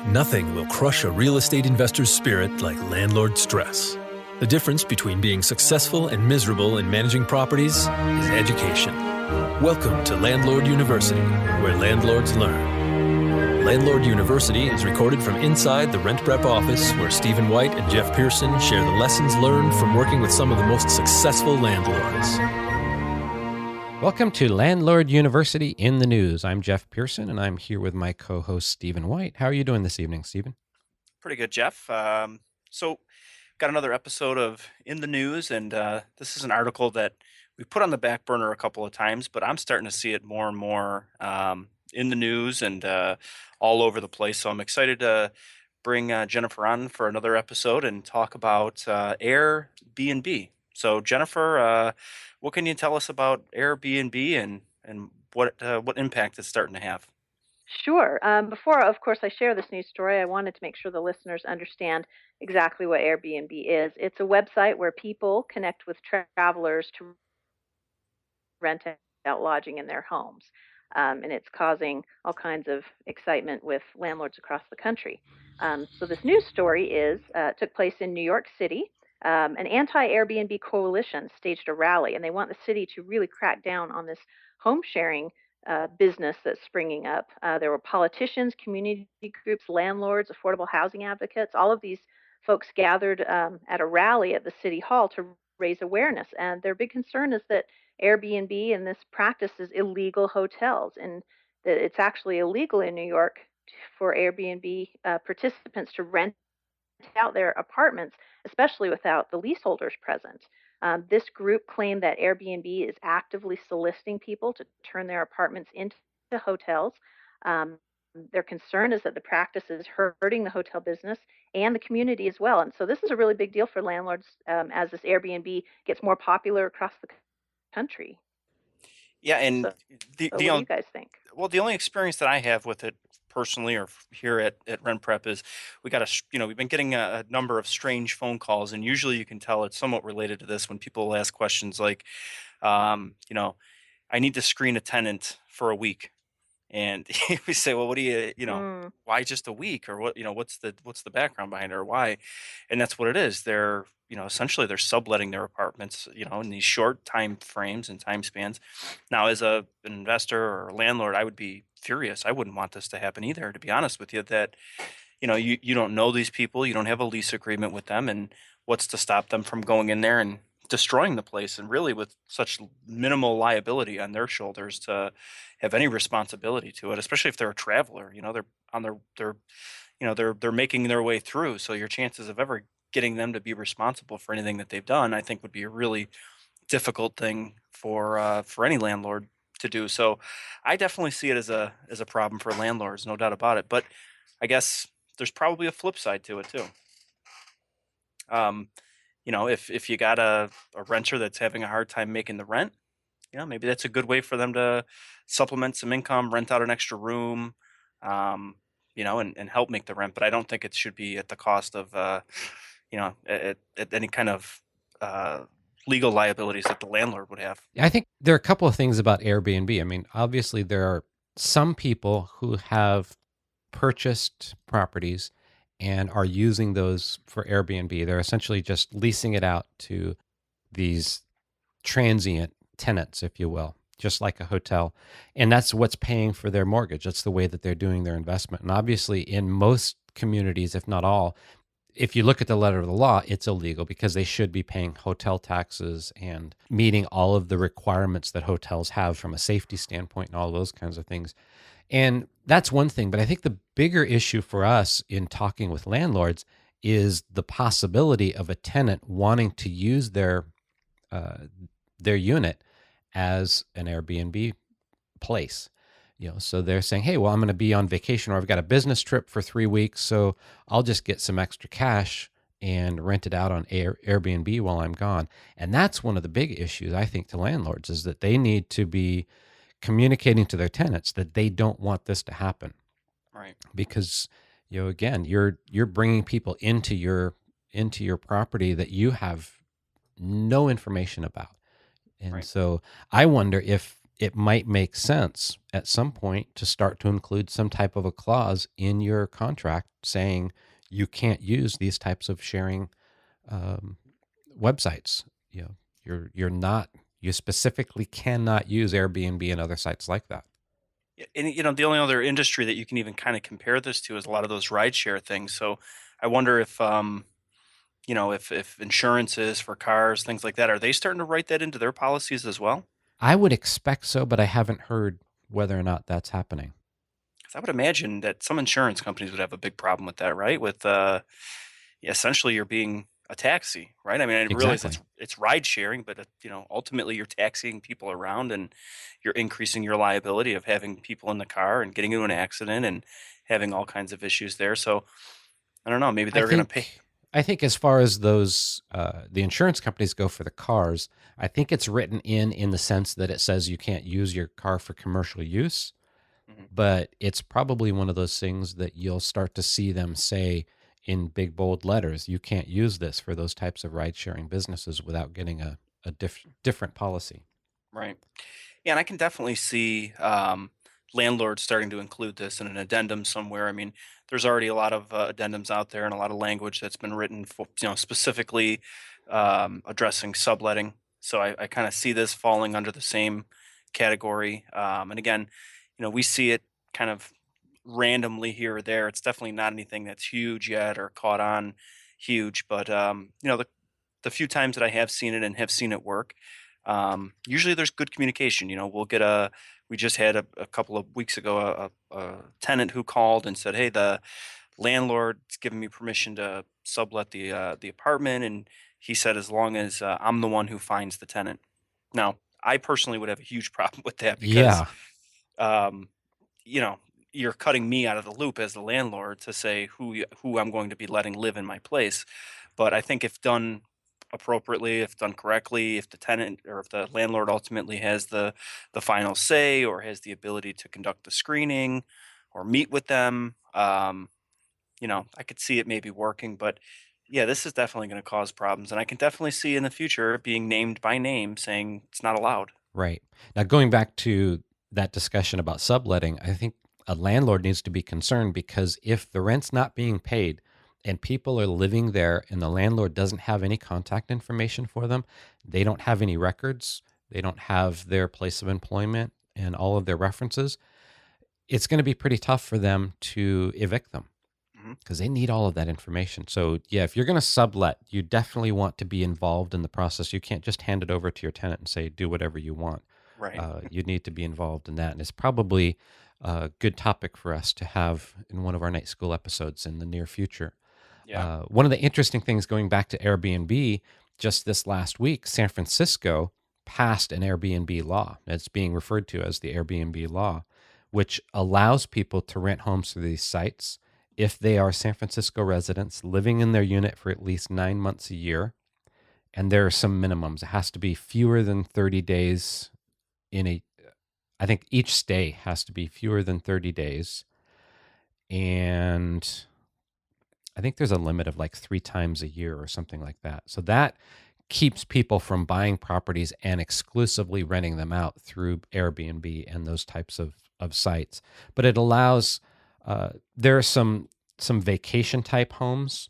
Nothing will crush a real estate investor's spirit like landlord stress. The difference between being successful and miserable in managing properties is education. Welcome to Landlord University, where landlords learn. Landlord University is recorded from inside the RentPrep office, where Stephen White and Jeff Pearson share the lessons learned from working with some of the most successful landlords. Welcome to Landlord University in the News. I'm Jeff Pearson, and I'm here with my co-host, Stephen White. How are you doing this evening, Stephen? Pretty good, Jeff. So got another episode of In the News, and this is an article that we put on the back burner a couple of times, but I'm starting to see it more and more in the news and all over the place. So I'm excited to bring Jennifer on for another episode and talk about Airbnb. So Jennifer, what can you tell us about Airbnb and what impact it's starting to have? Sure. Before, of course, I share this news story, I wanted to make sure the listeners understand exactly what Airbnb is. It's a website where people connect with travelers to rent out lodging in their homes. And it's causing all kinds of excitement with landlords across the country. So this news story took place in New York City. An anti-Airbnb coalition staged a rally, and they want the city to really crack down on this home sharing business that's springing up. There were politicians, community groups, landlords, affordable housing advocates. All of these folks gathered at a rally at the city hall to raise awareness. And their big concern is that Airbnb and this practice is illegal hotels, and that it's actually illegal in New York for Airbnb participants to rent out their apartments, especially without the leaseholders present. This group claimed that Airbnb is actively soliciting people to turn their apartments into hotels. Um, their concern is that the practice is hurting the hotel business and the community as well. And so this is a really big deal for landlords as this Airbnb gets more popular across the country. Yeah, and So, the so the what do only you guys think? the only experience that I have with it personally or here at RentPrep is we've been getting a number of strange phone calls, and usually you can tell it's somewhat related to this when people ask questions like, um, you know, I need to screen a tenant for a week. And we say, well, what do Mm, why just a week, or what's the background behind it, or why? And that's what it is. They're, essentially they're subletting their apartments, in these short time frames and time spans. Now, as an investor or a landlord, I would be furious. I wouldn't want this to happen either, to be honest with you, that, you don't know these people, you don't have a lease agreement with them, and what's to stop them from going in there and destroying the place, and really with such minimal liability on their shoulders to have any responsibility to it, especially if they're a traveler. They're on they're making their way through, so your chances of ever getting them to be responsible for anything that they've done, I think, would be a really difficult thing for any landlord to do. So I definitely see it as a problem for landlords, no doubt about it. But I guess there's probably a flip side to it too. um, if you got a renter that's having a hard time making the rent, maybe that's a good way for them to supplement some income, rent out an extra room, um, and help make the rent. But I don't think it should be at the cost of, at any kind of uh, legal liabilities that the landlord would have. I think there are a couple of things about Airbnb. I mean, obviously, there are some people who have purchased properties and are using those for Airbnb. They're essentially just leasing it out to these transient tenants, if you will, just like a hotel. And that's what's paying for their mortgage. That's the way that they're doing their investment. And obviously, in most communities, if not all, if you look at the letter of the law, it's illegal because they should be paying hotel taxes and meeting all of the requirements that hotels have from a safety standpoint and all those kinds of things. And that's one thing. But I think the bigger issue for us in talking with landlords is the possibility of a tenant wanting to use uh, their unit as an Airbnb place. So they're saying, hey, well, I'm going to be on vacation, or I've got a business trip for 3 weeks, so I'll just get some extra cash and rent it out on Airbnb while I'm gone. And that's one of the big issues, I think, to landlords, is that they need to be communicating to their tenants that they don't want this to happen. Right. Because, again, you're bringing people into your property that you have no information about. And Right. so I wonder it might make sense at some point to start to include some type of a clause in your contract saying you can't use these types of sharing um, websites. You know, you're not you specifically cannot use Airbnb and other sites like that. Yeah, and the only other industry that you can even kind of compare this to is a lot of those rideshare things. So I wonder if if insurances for cars, things like that, are they starting to write that into their policies as well? I would expect so, but I haven't heard whether or not that's happening. 'Cause I would imagine that some insurance companies would have a big problem with that, right? With yeah, essentially you're being a taxi, right? I mean, I realize Exactly. it's ride sharing, but ultimately you're taxiing people around and you're increasing your liability of having people in the car and getting into an accident and having all kinds of issues there. So I don't know, maybe I they're going to pay. think I think as far as those the insurance companies go for the cars, I think it's written in the sense that it says you can't use your car for commercial use, Mhm. but it's probably one of those things that you'll start to see them say in big bold letters, you can't use this for those types of ride sharing businesses without getting a different policy. Right. Yeah, and I can definitely see landlords starting to include this in an addendum somewhere. I mean, there's already a lot of addendums out there and a lot of language that's been written for, specifically addressing subletting. So I kind of see this falling under the same category. And again, we see it kind of randomly here or there. It's definitely not anything that's huge yet or caught on huge, but the few times that I have seen it and have seen it work, usually there's good communication. We just had a couple of weeks ago a tenant who called and said, "Hey, the landlord's given me permission to sublet the apartment," and he said, "As long as I'm the one who finds the tenant." Now, I personally would have a huge problem with that because Yeah, um, you know, you're cutting me out of the loop as the landlord to say who I'm going to be letting live in my place. But I think if done appropriately, if done correctly, if the tenant or if the landlord ultimately has the final say or has the ability to conduct the screening or meet with them, I could see it maybe working. But yeah, this is definitely going to cause problems, and I can definitely see in the future it being named by name saying it's not allowed. right. Now, going back to that discussion about subletting, I think a landlord needs to be concerned because if the rent's not being paid and people are living there and the landlord doesn't have any contact information for them, they don't have any records, they don't have their place of employment and all of their references, it's going to be pretty tough for them to evict them Hmm. because they need all of that information. So, yeah, if you're going to sublet, you definitely want to be involved in the process. You can't just hand it over to your tenant and say, do whatever you want. Right. You need to be involved in that. And it's probably a good topic for us to have in one of our night school episodes in the near future. Yeah. One of the interesting things going back to Airbnb, just this last week, San Francisco passed an Airbnb law. It's being referred to as the Airbnb law, which allows people to rent homes through these sites if they are San Francisco residents living in their unit for at least 9 months a year. And there are some minimums. It has to be fewer than 30 days in a, I think each stay has to be fewer than 30 days. And I think there's a limit of like 3 times a year or something like that. So that keeps people from buying properties and exclusively renting them out through Airbnb and those types of sites. But it allows there are some vacation type homes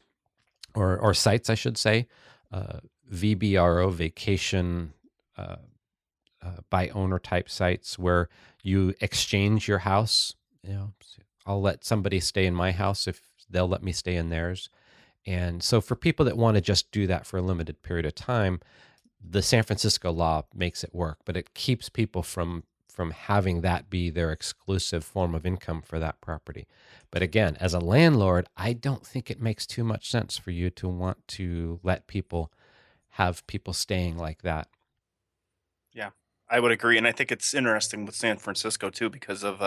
or sites, I should say, VBRO vacation uh, by owner type sites where you exchange your house. You know, I'll let somebody stay in my house if they'll let me stay in theirs. And so for people that want to just do that for a limited period of time, the San Francisco law makes it work, but it keeps people from having that be their exclusive form of income for that property. But again, as a landlord, I don't think it makes too much sense for you to want to let people have people staying like that. Yeah, I would agree, and I think it's interesting with San Francisco too because of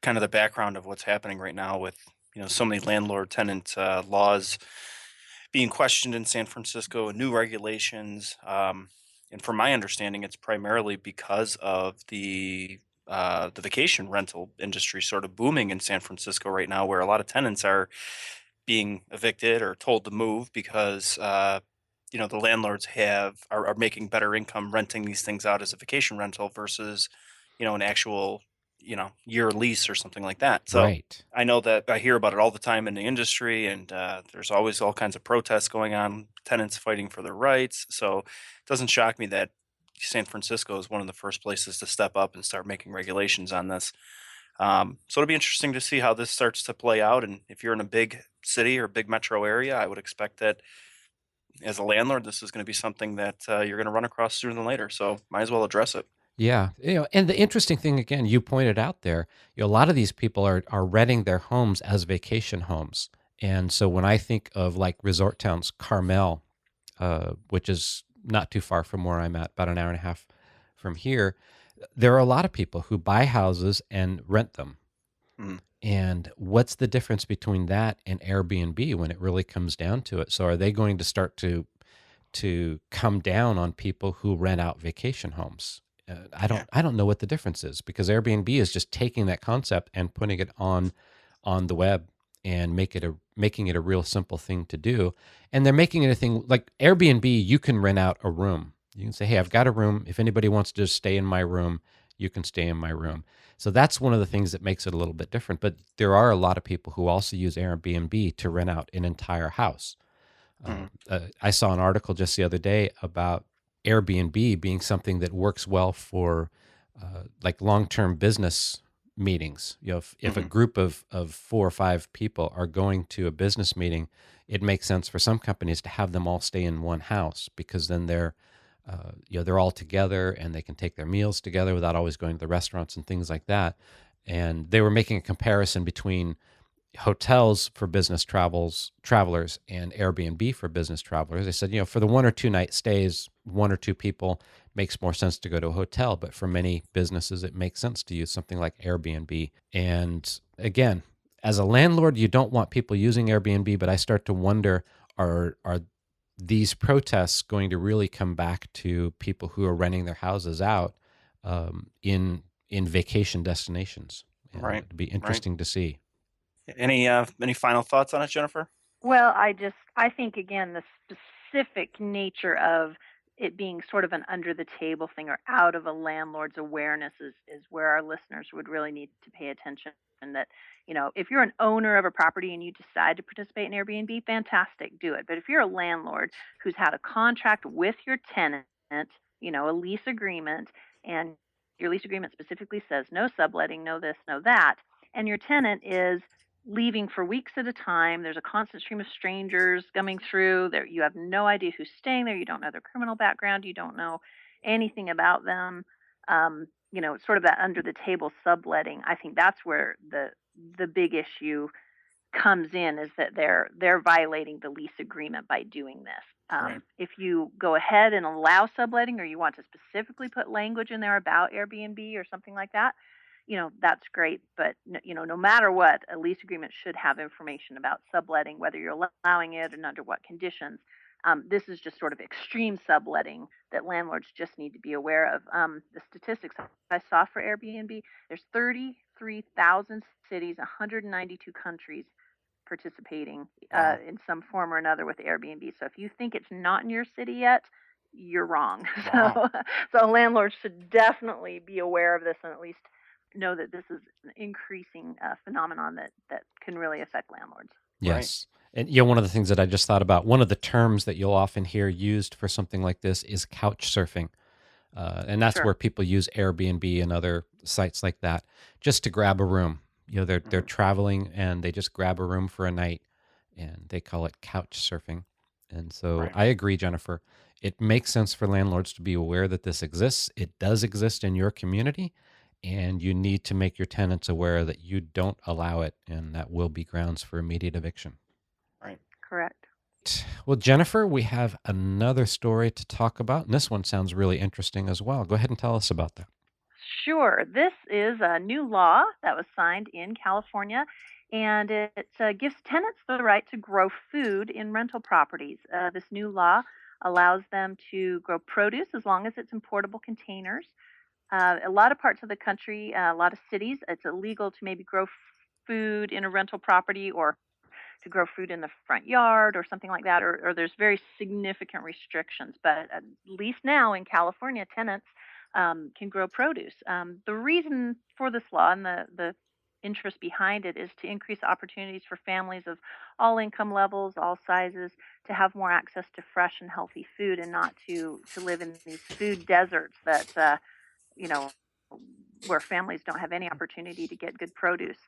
kind of the background of what's happening right now with so many landlord tenant laws being questioned in San Francisco and new regulations. And from my understanding, it's primarily because of the vacation rental industry sort of booming in San Francisco right now, where a lot of tenants are being evicted or told to move because the landlords are making better income renting these things out as a vacation rental versus an actual, year lease or something like that. So Right. I know that I hear about it all the time in the industry, and there's always all kinds of protests going on, tenants fighting for their rights. So it doesn't shock me that San Francisco is one of the first places to step up and start making regulations on this. So it'll be interesting to see how this starts to play out. And if you're in a big city or big metro area, I would expect that as a landlord, this is going to be something that you're going to run across sooner than later. So might as well address it. Yeah, and the interesting thing again, you pointed out there, a lot of these people are renting their homes as vacation homes. And so when I think of like resort towns, Carmel, which is not too far from where I'm at, about an hour and a half from here, there are a lot of people who buy houses and rent them. Mm, And what's the difference between that and Airbnb when it really comes down to it? So are they going to start to come down on people who rent out vacation homes? yeah, I don't know what the difference is, because Airbnb is just taking that concept and putting it on the web and making it a real simple thing to do. And they're making it a thing like Airbnb. You can rent out a room. You can say, "Hey, I've got a room. If anybody wants to just stay in my room, you can stay in my room." So that's one of the things that makes it a little bit different. But there are a lot of people who also use Airbnb to rent out an entire house. mhm, I saw an article just the other day about Airbnb being something that works well for like long-term business meetings. If a mhm, group of 4 or 5 people are going to a business meeting, it makes sense for some companies to have them all stay in one house, because then they're all together and they can take their meals together without always going to the restaurants and things like that. And they were making a comparison between hotels for business travelers and Airbnb for business travelers. They said, for the 1 or 2 night stays, 1 or 2 people, makes more sense to go to a hotel, but for many businesses it makes sense to use something like Airbnb. And again, as a landlord, you don't want people using Airbnb, but I start to wonder, are these protests going to really come back to people who are renting their houses out in vacation destinations? And right, it'd be right. interesting to see. Any final thoughts on it, Jennifer? Well, I think again the specific nature of it being sort of an under the table thing or out of a landlord's awareness is where our listeners would really need to pay attention. And that, if you're an owner of a property and you decide to participate in Airbnb, fantastic, do it. But if you're a landlord who's had a contract with your tenant, a lease agreement, and your lease agreement specifically says no subletting, no this, no that, and your tenant is leaving for weeks at a time. There's a constant stream of strangers coming through. There, you have no idea who's staying there. You don't know their criminal background. You don't know anything about them. It's sort of that under the table subletting. I think that's where the big issue comes in, is that they're violating the lease agreement by doing this. Right, If you go ahead and allow subletting, or you want to specifically put language in there about Airbnb or something like that, that's great. But no matter what, a lease agreement should have information about subletting, whether you're allowing it and under what conditions. This is just sort of extreme subletting that landlords just need to be aware of. The statistics I saw for Airbnb, there's 33,000 cities, 192 countries participating wow, in some form or another with Airbnb. So if you think it's not in your city yet, you're wrong. wow. So landlords should definitely be aware of this, and at least know that this is an increasing phenomenon that can really affect landlords. Right. Yes. And one of the things that I just thought about, one of the terms that you'll often hear used for something like this is couch surfing. And that's Sure. where people use Airbnb and other sites like that just to grab a room. They're Hmm. traveling and they just grab a room for a night, and they call it couch surfing. And so Right. I agree, Jennifer. It makes sense for landlords to be aware that this exists. It does exist in your community, and you need to make your tenants aware that you don't allow it, and that will be grounds for immediate eviction. Right. Correct. Well, Jennifer, we have another story to talk about, and this one sounds really interesting as well. Go ahead and tell us about that. Sure. This is a new law that was signed in California, and it gives tenants the right to grow food in rental properties. This new law allows them to grow produce as long as it's in portable containers. A lot of parts of the country, a lot of cities, it's illegal to maybe grow food in a rental property, or to grow food in the front yard or something like that, or there's very significant restrictions. But at least now in California, tenants can grow produce. The reason for this law and the interest behind it is to increase opportunities for families of all income levels, all sizes, to have more access to fresh and healthy food, and not to live in these food deserts that you know, where families don't have any opportunity to get good produce.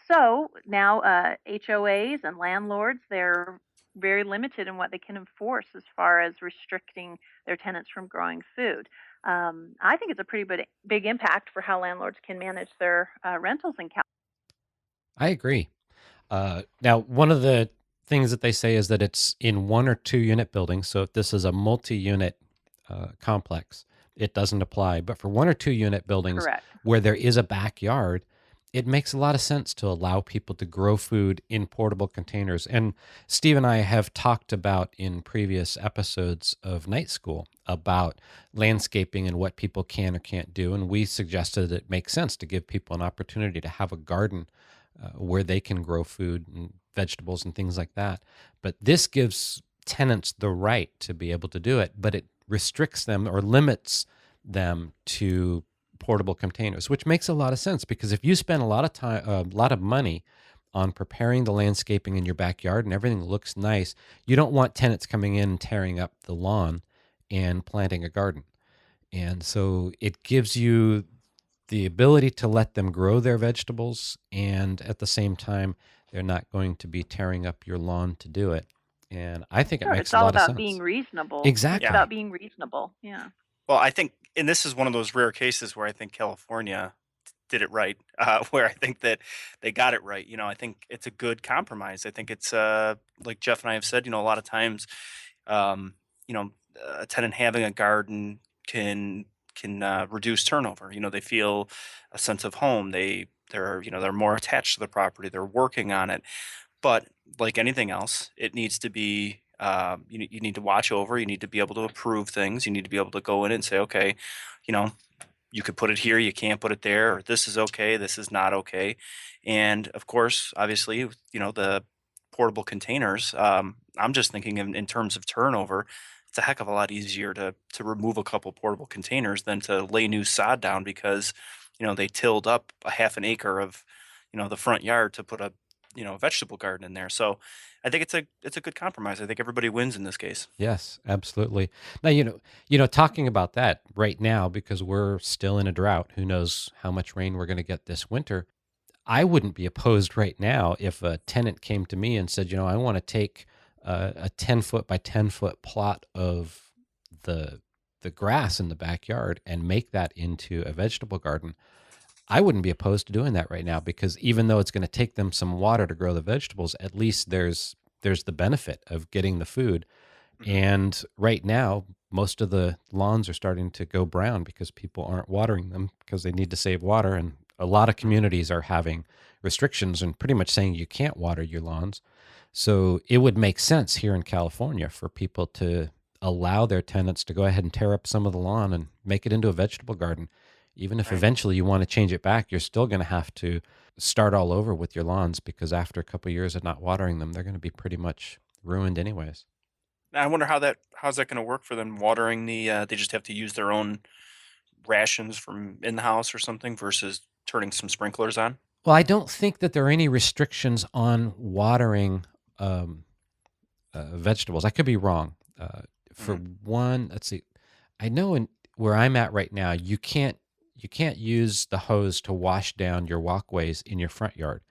So now HOAs and landlords, they're very limited in what they can enforce as far as restricting their tenants from growing food. I think it's a pretty big impact for how landlords can manage their rentals in California. I agree. Now, one of the things that they say is that it's in 1 or 2 unit buildings. So if this is a multi-unit complex, it doesn't apply. But for 1 or 2 unit buildings Correct. where there is a backyard, it makes a lot of sense to allow people to grow food in portable containers. And Steve and I have talked about in previous episodes of Night School about landscaping and what people can or can't do. And we suggested that it makes sense to give people an opportunity to have a garden where they can grow food and vegetables and things like that. But this gives tenants the right to be able to do it, but it restricts them or limits them to portable containers, which makes a lot of sense, because if you spend a lot of time, a lot of money on preparing the landscaping in your backyard and everything looks nice, you don't want tenants coming in and tearing up the lawn and planting a garden. And so it gives you the ability to let them grow their vegetables, and at the same time, they're not going to be tearing up your lawn to do it. And I think it Sure, makes it's a all lot of about sense. being reasonable. It's Exactly. about being reasonable. Yeah. Well, I think, and this is one of those rare cases where I think California did it right, where I think that they got it right. I think it's a good compromise. I think it's like Jeff and I have said, a lot of times, um, you know, a tenant having a garden can reduce turnover. They feel a sense of home. They're more attached to the property. They're working on it. But like anything else, it needs to be you need to watch over. You need to be able to approve things. You need to be able to go in and say, okay, you know, you could put it here, you can't put it there, or this is okay, this is not okay. And of course, obviously, the portable containers. I'm just thinking in terms of turnover. It's a heck of a lot easier to remove a couple portable containers than to lay new sod down because they tilled up a half an acre of the front yard to put a vegetable garden in there. So I think it's a good compromise. I think everybody wins in this case. Yes, absolutely. Now, talking about that right now, because we're still in a drought, who knows how much rain we're going to get this winter. I wouldn't be opposed right now if a tenant came to me and said, I want to take a 10-foot by 10-foot plot of the grass in the backyard and make that into a vegetable garden. I wouldn't be opposed to doing that right now, because even though it's going to take them some water to grow the vegetables, at least there's the benefit of getting the food. Mhm. And right now, most of the lawns are starting to go brown because people aren't watering them because they need to save water. And a lot of communities are having restrictions and pretty much saying you can't water your lawns. So it would make sense here in California for people to allow their tenants to go ahead and tear up some of the lawn and make it into a vegetable garden. Even if Right. eventually you want to change it back, you're still going to have to start all over with your lawns, because after a couple of years of not watering them, they're going to be pretty much ruined anyways. I wonder how's that going to work for them watering the. They just have to use their own rations from in the house or something versus turning some sprinklers on. Well, I don't think that there are any restrictions on watering vegetables. I could be wrong. For one, let's see. I know where I'm at right now, you can't use the hose to wash down your walkways in your front yard,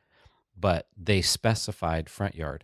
but they specified front yard.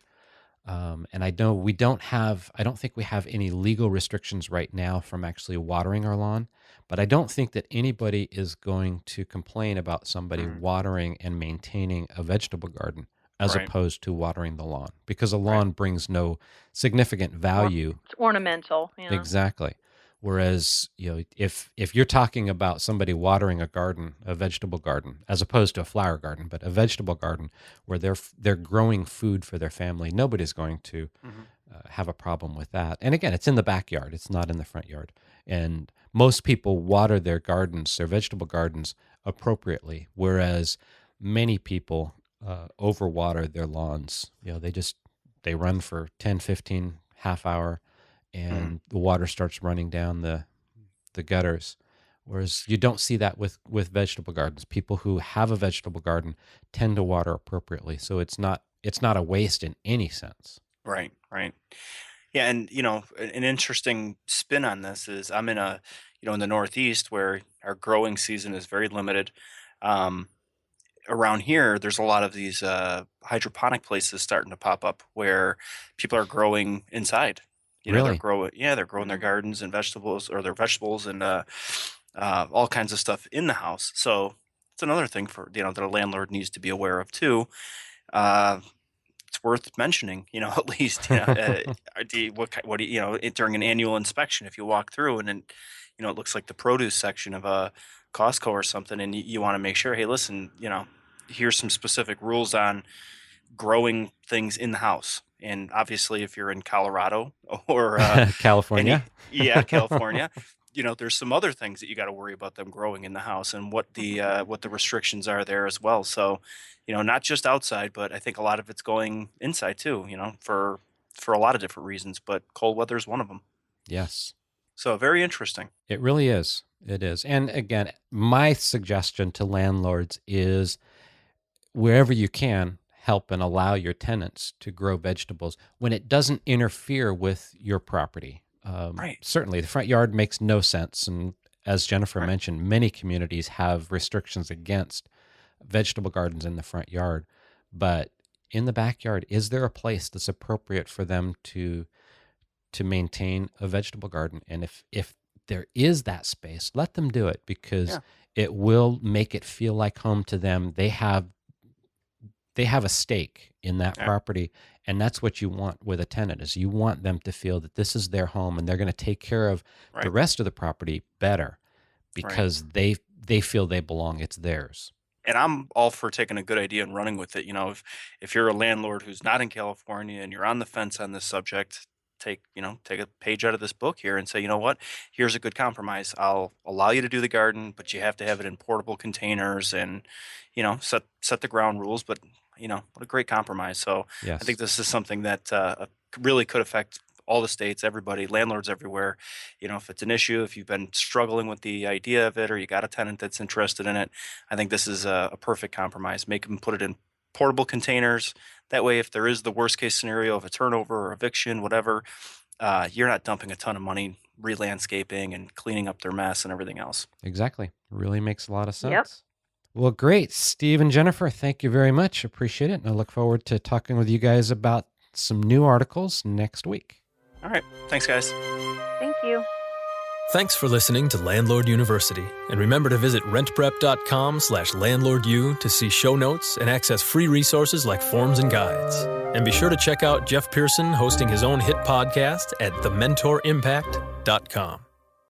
And I know I don't think we have any legal restrictions right now from actually watering our lawn, but I don't think that anybody is going to complain about somebody watering and maintaining a vegetable garden as Right. opposed to watering the lawn, because a Right. lawn brings no significant value. It's ornamental. Yeah. Exactly. Whereas, if you're talking about somebody watering a garden, a vegetable garden, as opposed to a flower garden, but a vegetable garden where they're growing food for their family, nobody's going to Mhm. have a problem with that. And again, it's in the backyard; it's not in the front yard. And most people water their gardens, their vegetable gardens, appropriately, whereas many people overwater their lawns. They run for 10, 15, half hour, and the water starts running down the gutters. Whereas you don't see that with vegetable gardens. People who have a vegetable garden tend to water appropriately, so it's not a waste in any sense. Right, right. Yeah, and an interesting spin on this is I'm in in the Northeast where our growing season is very limited. Um, Around here, there's a lot of these hydroponic places starting to pop up where people are growing inside. Really? They're growing their gardens and vegetables, or their vegetables and all kinds of stuff in the house. So it's another thing for that a landlord needs to be aware of too. Uh, it's worth mentioning, at least, what do during an annual inspection, if you walk through and then, it looks like the produce section of a Costco or something, and you want to make sure, hey, listen, here's some specific rules on growing things in the house. And obviously, if you're in Colorado or California. California, there's some other things that you got to worry about them growing in the house and what the restrictions are there as well. So, not just outside, but I think a lot of it's going inside too. For a lot of different reasons, but cold weather is one of them. Yes. So very interesting. It really is. It is. And again, my suggestion to landlords is wherever you can, help and allow your tenants to grow vegetables when it doesn't interfere with your property. Right. Certainly, the front yard makes no sense. And as Jennifer Right. mentioned, many communities have restrictions against vegetable gardens in the front yard. But in the backyard, is there a place that's appropriate for them to maintain a vegetable garden? And if there is that space, let them do it, because Yeah. it will make it feel like home to them. They have a stake in that Yeah. property, and that's what you want with a tenant, is you want them to feel that this is their home and they're going to take care of the Right. rest of the property better because they feel they belong. It's theirs. And I'm all for taking a good idea and running with it. If you're a landlord who's not in California and you're on the fence on this subject, take a page out of this book here and say, you know what, here's a good compromise. I'll allow you to do the garden, but you have to have it in portable containers and set the ground rules. But what a great compromise. So Yes. I think this is something that really could affect all the states, everybody, landlords everywhere. If it's an issue, if you've been struggling with the idea of it, or you got a tenant that's interested in it, I think this is a perfect compromise. Make them put it in portable containers. That way, if there is the worst case scenario of a turnover or eviction, whatever, you're not dumping a ton of money re-landscaping and cleaning up their mess and everything else. Exactly. Really makes a lot of sense. Yep. Well, great. Steve and Jennifer, thank you very much. Appreciate it. And I look forward to talking with you guys about some new articles next week. All right. Thanks, guys. Thank you. Thanks for listening to Landlord University. And remember to visit rentprep.com/landlordu to see show notes and access free resources like forms and guides. And be sure to check out Jeff Pearson hosting his own hit podcast at thementorimpact.com.